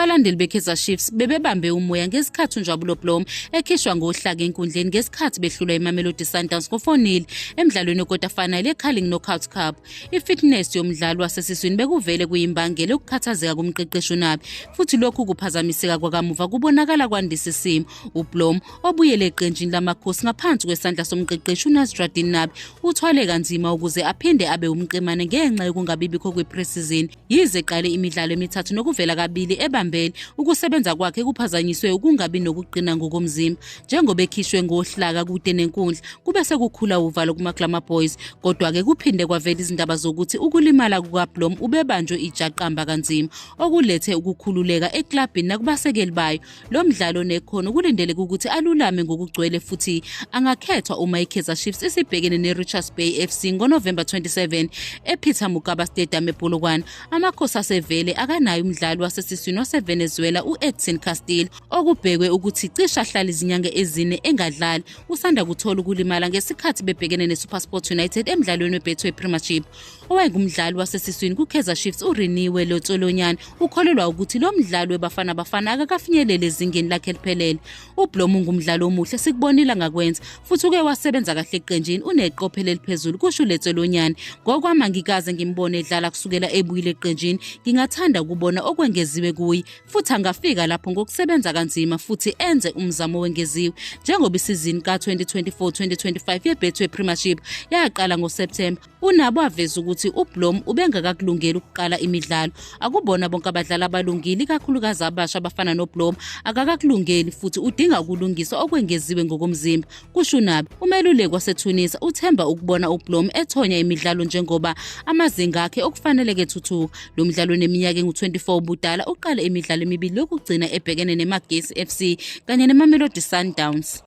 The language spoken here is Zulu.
Abalandeli beKaizer Chiefs bebebambe umoya ngesikhathi uNjabulo Blom ekhishwa ngohlaka enkundleni ngesikhathi behlulwa iMamelodi Sundowns ngo-4-0 emidlalweni yekwata-final ye-CarlingKnockout Cup. I-fitness yomdlalo wasesiswini bekuvele kuyimbangela ukukhathazeka kumqeqeshi uNabi, futhi lokhu kuphazamiseka kwakamuva kubonakala kwandisa isimo. uBlom obuyele eqenjini lamakhosi ngaphansi kwesandla somqeqeshi uNasruddin Nabi uthwale kanzima ukuze aphinde abe umqemane ngenxa yokungabibikho kwe-pre-season. Yize eqale imidlalo emithathu nokuvela kabili ebambele, ukusebenza kwakhe kuphazanyiswe ukungabi nokuqina ngokomzimba. Njengoba ekhishwe ngohlaka kude nenkundla, kube sekukhula uvalo kumaGlamour Boys, kodwa-ke kuphinde kwavela izindaba zokuthi ukulimala kukaBlom ubebanjwe ijaqamba kanzima, okulethe ukukhululeka eklabhini nakubasekeli bayo. Lo mdlalo nekhono kulindeleke ukuthi alulame ngokugcwele futhi angakhethwa uma iKaizer Chiefs isibhekene neRichards Bay FC ngoNovember 27 ePeter Mokaba Stadium ePolokwane. Amakhosi asevele akanayo umdlali wasesiswini waseVenezuela uEdsonCastillo, okubhekwe ukuthi cishe ahlala izinyanga ezine engadlali. Usanda kuthola ukulimala ngesikhathi bebhekene neSuperSport United emdlalweni weBetway Premiership. Owayengumdlali wasesiswini kuKaizer Chiefs uReneilweLetsholonyane ukholelwa ukuthi lo mdlali weBafanaBafana akakafinyelele ezingeni lakhe liphelele. uBlom ungumdlali omuhle sikubonile ngakwenza, futhi uke wasebenza kahle eqenjini, uneqophelo eliphezulu, kusho uLetsolonyane. Ngokwami angikaze ngimbone edlala kusukela ebuyile eqenjini. Ngingathanda ukubona okwengeziwe kuye, futhi angafika lapho ngokusebenza kanzima futhi enze umzamo wengeziwe. Njengoba isizini ka-2024-2025 yeBetway Premiership yaqala ngoSeptemba, uNabo aveza ukuthi uBlom ubengakakulungeli ukuqala imidlalo. Akubona bonke abadlali abalungile, ikakhulukazi abasha abafana noBlom akakakulungeli futhi udinga ukulungiswa okwengeziwe ngokomzimba, kusho uNabi. Umeluleki waseTunisia uthemba ukubona uBlom ethonya imidlalo njengoba amazinga akhe okufaneleke ethuthuka. Lo mdlalo oneminyaka engu-24 ubudala uqale imidlalo emibili yokugcina ebhekene neMagesi FC kanye neMamelodi Sundowns.